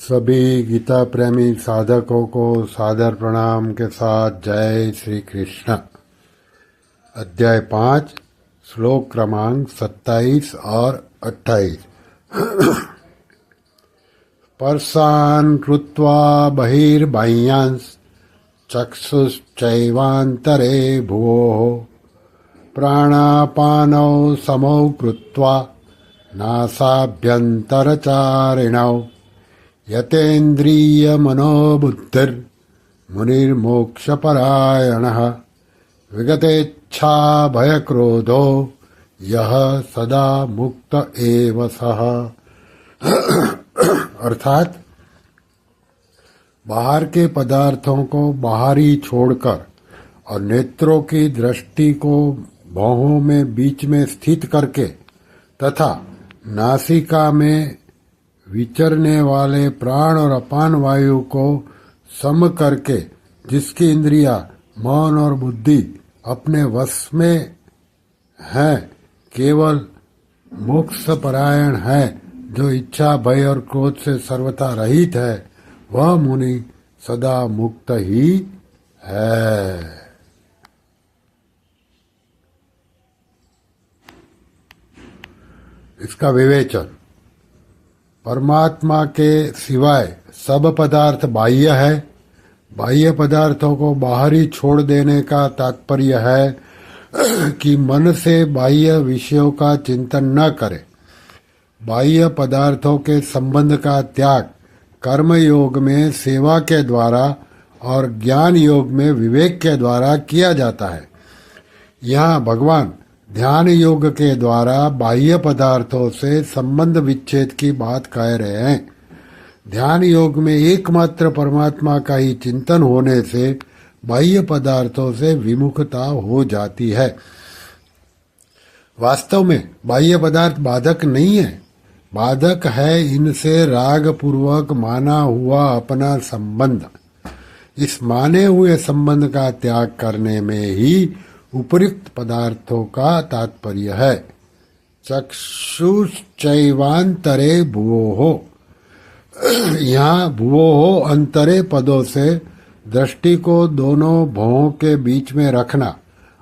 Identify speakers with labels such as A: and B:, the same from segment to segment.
A: सभी गीता प्रेमी साधकों को सादर प्रणाम के साथ जय श्री कृष्ण। अध्याय 5 श्लोक क्रमांक 27 और 28। स्पर्शान् कृत्वा बहिर्बाह्यांश चक्षुश्चैवान्तरे भुवोः प्राणापानौ समौ कृत्वा नासाभ्यन्तरचारिणौ यतेन्द्रिय मनोबुद्धिर्मुनिर्मोक्षपरायणः विगतेच्छा भयक्रोधो यह सदा मुक्त एव सः। अर्थात बाहर के पदार्थों को बाहर ही छोड़कर और नेत्रों की दृष्टि को भौहों में बीच में स्थित करके तथा नासिका में विचरने वाले प्राण और अपान वायु को सम करके जिसकी इंद्रियां मन और बुद्धि अपने वश में है, केवल मोक्ष परायण है, जो इच्छा भय और क्रोध से सर्वथा रहित है, वह मुनि सदा मुक्त ही है। इसका विवेचन। परमात्मा के सिवाय सब पदार्थ बाह्य है। बाह्य पदार्थों को बाहर ही छोड़ देने का तात्पर्य है कि मन से बाह्य विषयों का चिंतन न करे। बाह्य पदार्थों के संबंध का त्याग कर्म योग में सेवा के द्वारा और ज्ञान योग में विवेक के द्वारा किया जाता है। यहाँ भगवान ध्यान योग के द्वारा बाह्य पदार्थों से संबंध विच्छेद की बात कह रहे हैं। ध्यान योग में एकमात्र परमात्मा का ही चिंतन होने से बाह्य पदार्थों से विमुखता हो जाती है। वास्तव में बाह्य पदार्थ बाधक नहीं है, बाधक है इनसे राग पूर्वक माना हुआ अपना संबंध। इस माने हुए संबंध का त्याग करने में ही उपर्युक्त पदार्थों का तात्पर्य है। चक्षुश्चैवान्तरे भुवोः, यहाँ भुवोः अंतरे पदों से दृष्टि को दोनों भौहों के बीच में रखना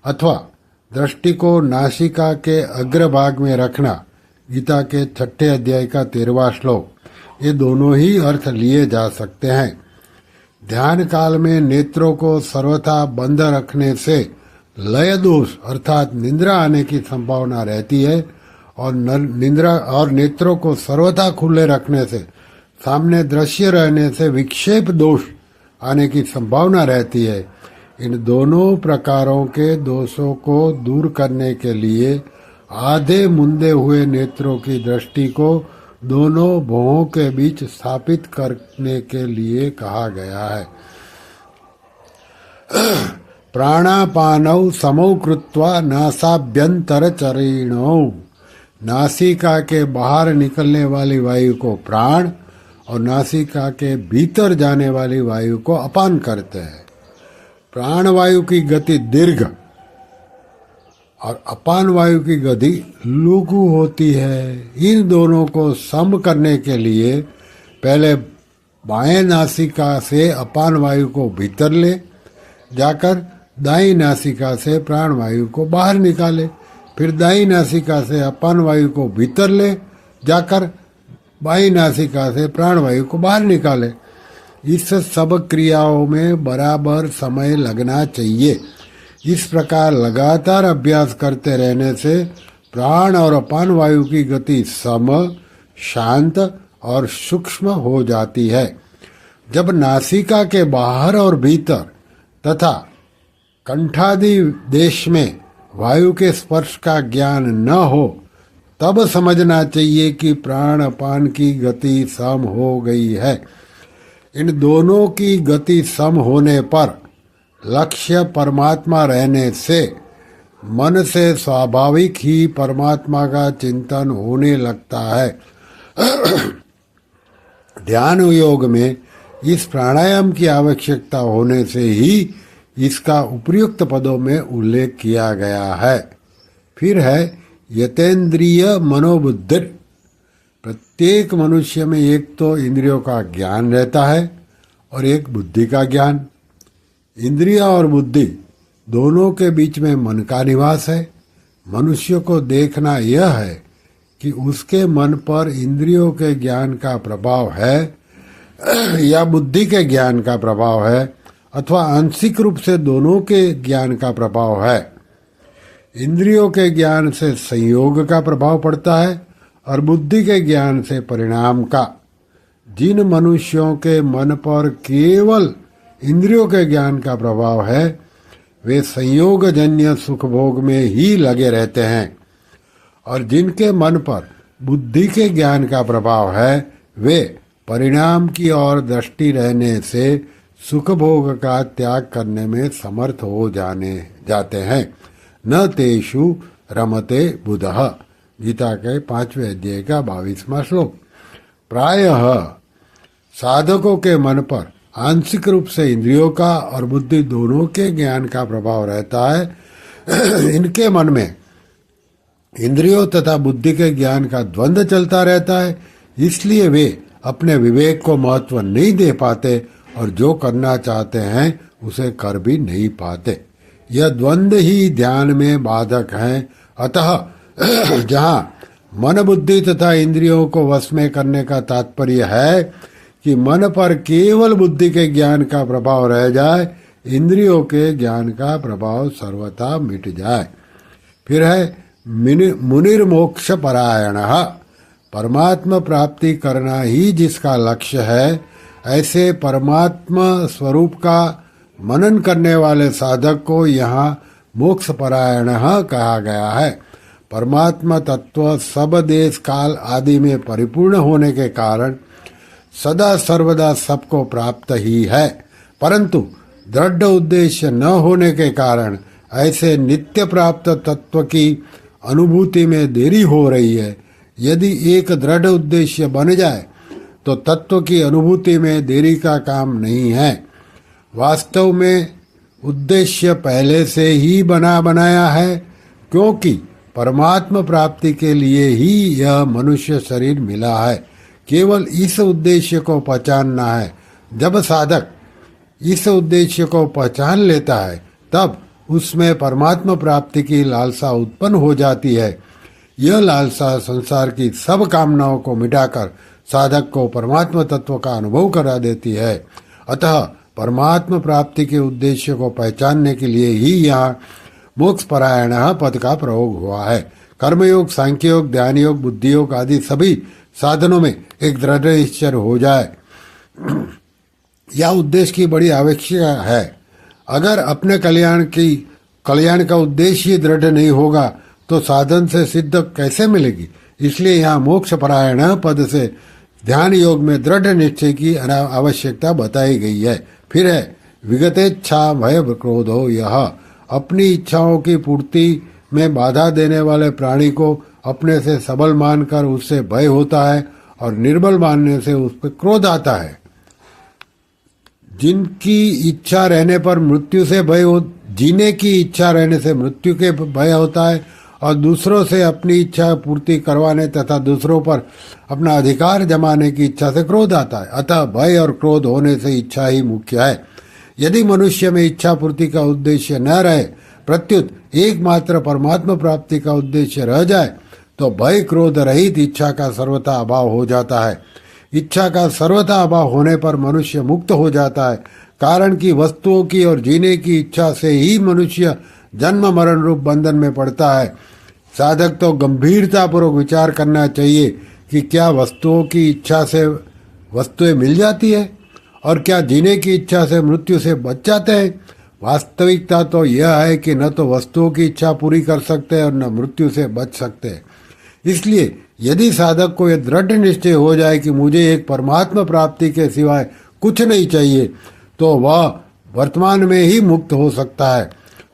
A: अथवा दृष्टि को नासिका के अग्रभाग में रखना, गीता के 6 अध्याय का 13वां श्लोक, ये दोनों ही अर्थ लिए जा सकते हैं। ध्यान काल में नेत्रों को सर्वथा बंद रखने से लय दोष अर्थात निद्रा आने की संभावना रहती है और निद्रा और नेत्रों को सर्वथा खुले रखने से सामने दृश्य रहने से विक्षेप दोष आने की संभावना रहती है। इन दोनों प्रकारों के दोषों को दूर करने के लिए आधे मुंदे हुए नेत्रों की दृष्टि को दोनों भौहों के बीच स्थापित करने के लिए कहा गया है। प्राणापानौ समौ कृत्वा नासाभ्यन्तरचरिणौ, नासिका के बाहर निकलने वाली वायु को प्राण और नासिका के भीतर जाने वाली वायु को अपान करते हैं। प्राण वायु की गति दीर्घ और अपान वायु की गति लघु होती है। इन दोनों को सम करने के लिए पहले बाएं नासिका से अपान वायु को भीतर ले जाकर दाई नासिका से प्राण वायु को बाहर निकाले, फिर दाई नासिका से अपान वायु को भीतर ले जाकर बाई नासिका से प्राण वायु को बाहर निकाले। इस सब क्रियाओं में बराबर समय लगना चाहिए। इस प्रकार लगातार अभ्यास करते रहने से प्राण और अपान वायु की गति सम, शांत और सूक्ष्म हो जाती है। जब नासिका के बाहर और भीतर तथा कंठादि देश में वायु के स्पर्श का ज्ञान न हो, तब समझना चाहिए कि प्राण अपान की गति सम हो गई है। इन दोनों की गति सम होने पर लक्ष्य परमात्मा रहने से मन से स्वाभाविक ही परमात्मा का चिंतन होने लगता है। ध्यान योग में इस प्राणायाम की आवश्यकता होने से ही इसका उपर्युक्त पदों में उल्लेख किया गया है। फिर है यतेन्द्रिय मनोबुद्धि, प्रत्येक मनुष्य में एक तो इंद्रियों का ज्ञान रहता है और एक बुद्धि का ज्ञान। इंद्रिय और बुद्धि दोनों के बीच में मन का निवास है। मनुष्य को देखना यह है कि उसके मन पर इंद्रियों के ज्ञान का प्रभाव है या बुद्धि के ज्ञान का प्रभाव है, अथवा आंशिक रूप से दोनों के ज्ञान का प्रभाव है। इंद्रियों के ज्ञान से संयोग का प्रभाव पड़ता है और बुद्धि के ज्ञान से परिणाम का। जिन मनुष्यों के मन पर केवल इंद्रियों के ज्ञान का प्रभाव है, वे संयोगजन्य सुख भोग में ही लगे रहते हैं, और जिनके मन पर बुद्धि के ज्ञान का प्रभाव है, वे परिणाम की ओर दृष्टि रहने से सुख भोग का त्याग करने में समर्थ हो जाते हैं। न तेषु रमते बुधः, गीता के 5वें अध्याय का 22वां श्लोक। प्रायः साधकों के मन पर आंशिक रूप से इंद्रियों का और बुद्धि दोनों के ज्ञान का प्रभाव रहता है। इनके मन में इंद्रियों तथा बुद्धि के ज्ञान का द्वंद्व चलता रहता है, इसलिए वे अपने विवेक को महत्व नहीं दे पाते और जो करना चाहते हैं उसे कर भी नहीं पाते। यह द्वंद्व ही ध्यान में बाधक है। अतः जहाँ मन बुद्धि तथा इंद्रियों को वश में करने का तात्पर्य है कि मन पर केवल बुद्धि के ज्ञान का प्रभाव रह जाए, इंद्रियों के ज्ञान का प्रभाव सर्वथा मिट जाए। फिर है मुनिर्मोक्ष परायणः, परमात्मा प्राप्ति करना ही जिसका लक्ष्य है, ऐसे परमात्मा स्वरूप का मनन करने वाले साधक को यहाँ मोक्ष परायणः कहा गया है। परमात्मा तत्व सब देश काल आदि में परिपूर्ण होने के कारण सदा सर्वदा सबको प्राप्त ही है, परंतु दृढ़ उद्देश्य न होने के कारण ऐसे नित्य प्राप्त तत्व की अनुभूति में देरी हो रही है। यदि एक दृढ़ उद्देश्य बन जाए तो तत्व की अनुभूति में देरी का काम नहीं है। वास्तव में उद्देश्य पहले से ही बनाया है, क्योंकि परमात्मा प्राप्ति के लिए ही यह मनुष्य शरीर मिला है। केवल इस उद्देश्य को पहचानना है। जब साधक इस उद्देश्य को पहचान लेता है, तब उसमें परमात्मा प्राप्ति की लालसा उत्पन्न हो जाती है। यह लालसा संसार की सब कामनाओं को मिटाकर साधक को परमात्मा तत्व का अनुभव करा देती है। अतः परमात्मा प्राप्ति के उद्देश्य को पहचानने के लिए ही यहाँ मोक्ष परायण पद का प्रयोग हुआ है। कर्मयोग, सांख्य योग, ध्यान योग, बुद्धि योग आदि सभी साधनों में एक दृढ़ निश्चय हो जाए, यह उद्देश्य की बड़ी आवश्यकता है। अगर अपने कल्याण का उद्देश्य ही दृढ़ नहीं होगा तो साधन से सिद्ध कैसे मिलेगी। इसलिए यहाँ मोक्ष परायण पद से ध्यान योग में दृढ़ निश्चय की आवश्यकता बताई गई है। फिर है विगतेच्छा भय क्रोधो, यह अपनी इच्छाओं की पूर्ति में बाधा देने वाले प्राणी को अपने से सबल मानकर उससे भय होता है और निर्बल मानने से उस पर क्रोध आता है। जिनकी इच्छा रहने पर मृत्यु से भय हो, जीने की इच्छा रहने से मृत्यु के भय होता है और दूसरों से अपनी इच्छा पूर्ति करवाने तथा दूसरों पर अपना अधिकार जमाने की इच्छा से क्रोध आता है। अतः भय और क्रोध होने से इच्छा ही मुख्य है। यदि मनुष्य में इच्छा पूर्ति का उद्देश्य न रहे, प्रत्युत एकमात्र परमात्मा प्राप्ति का उद्देश्य रह जाए, तो भय क्रोध रहित इच्छा का सर्वथा अभाव हो जाता है। इच्छा का सर्वथा अभाव होने पर मनुष्य मुक्त हो जाता है, कारण कि वस्तुओं की और जीने की इच्छा से ही मनुष्य जन्म मरण रूप बंधन में पड़ता है। साधक तो गंभीरतापूर्वक विचार करना चाहिए कि क्या वस्तुओं की इच्छा से वस्तुएं मिल जाती है और क्या जीने की इच्छा से मृत्यु से बच जाते हैं। वास्तविकता तो यह है कि न तो वस्तुओं की इच्छा पूरी कर सकते हैं और न मृत्यु से बच सकते हैं। इसलिए यदि साधक को यह दृढ़ निश्चय हो जाए कि मुझे एक परमात्मा प्राप्ति के सिवाय कुछ नहीं चाहिए, तो वह वर्तमान में ही मुक्त हो सकता है।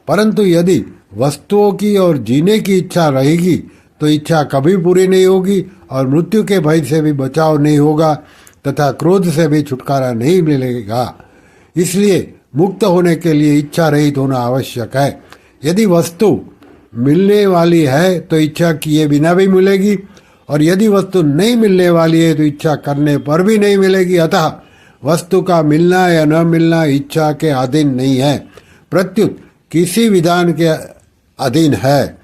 A: परंतु यदि वस्तुओं की और जीने की इच्छा रहेगी तो इच्छा कभी पूरी नहीं होगी और मृत्यु के भय से भी बचाव नहीं होगा तथा क्रोध से भी छुटकारा नहीं मिलेगा। इसलिए मुक्त होने के लिए इच्छा रहित होना आवश्यक है। यदि वस्तु मिलने वाली है तो इच्छा किए बिना भी मिलेगी और यदि वस्तु नहीं मिलने वाली है तो इच्छा करने पर भी नहीं मिलेगी। अतः वस्तु का मिलना या न मिलना इच्छा के अधीन नहीं है, प्रत्युत किसी विधान के अधीन है।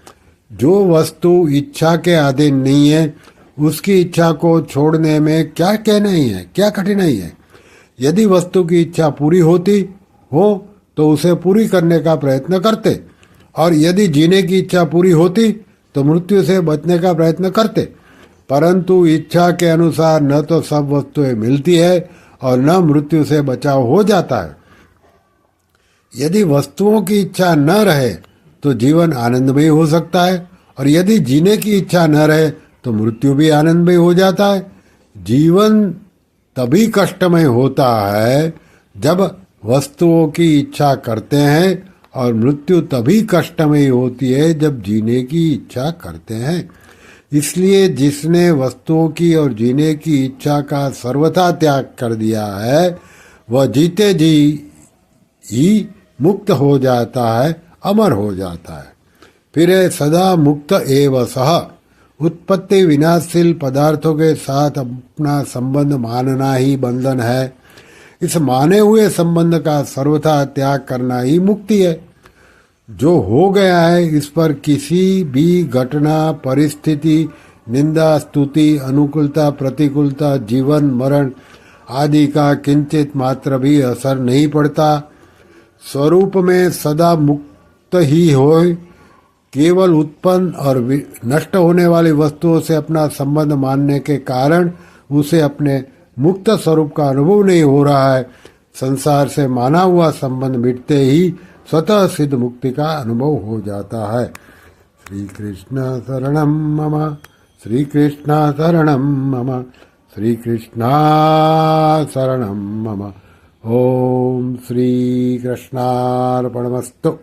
A: जो वस्तु इच्छा के अधीन नहीं है उसकी इच्छा को छोड़ने में क्या कहनाई है, क्या कठिनाई है। यदि वस्तु की इच्छा पूरी होती हो तो उसे पूरी करने का प्रयत्न करते, और यदि जीने की इच्छा पूरी होती तो मृत्यु से बचने का प्रयत्न करते। परंतु इच्छा के अनुसार न तो सब वस्तुएं मिलती है और न मृत्यु से बचाव हो जाता है। यदि वस्तुओं की इच्छा न रहे तो जीवन आनंदमय हो सकता है, और यदि जीने की इच्छा न रहे तो मृत्यु भी आनंदमय हो जाता है। जीवन तभी कष्टमय होता है जब वस्तुओं की इच्छा करते हैं, और मृत्यु तभी कष्टमय होती है जब जीने की इच्छा करते हैं। इसलिए जिसने वस्तुओं की और जीने की इच्छा का सर्वथा त्याग कर दिया है वह जीते जी ही मुक्त हो जाता है, अमर हो जाता है। फिर सदा मुक्त एव सह। उत्पत्ति विनाशशील पदार्थों के साथ अपना संबंध मानना ही बंधन है। इस माने हुए संबंध का सर्वथा त्याग करना ही मुक्ति है। जो हो गया है इस पर किसी भी घटना, परिस्थिति, निंदा, स्तुति, अनुकूलता, प्रतिकूलता, जीवन मरण आदि का किंचित मात्र भी असर नहीं पड़ता। स्वरूप में सदा मुक्त ही होए। केवल उत्पन्न और नष्ट होने वाली वस्तुओं से अपना संबंध मानने के कारण उसे अपने मुक्त स्वरूप का अनुभव नहीं हो रहा है। संसार से माना हुआ संबंध मिटते ही स्वतः सिद्ध मुक्ति का अनुभव हो जाता है। श्री कृष्ण शरणम मम, श्री कृष्ण शरणम मम, श्री कृष्ण शरणम मम। ओम श्री कृष्णार्पणमस्तु।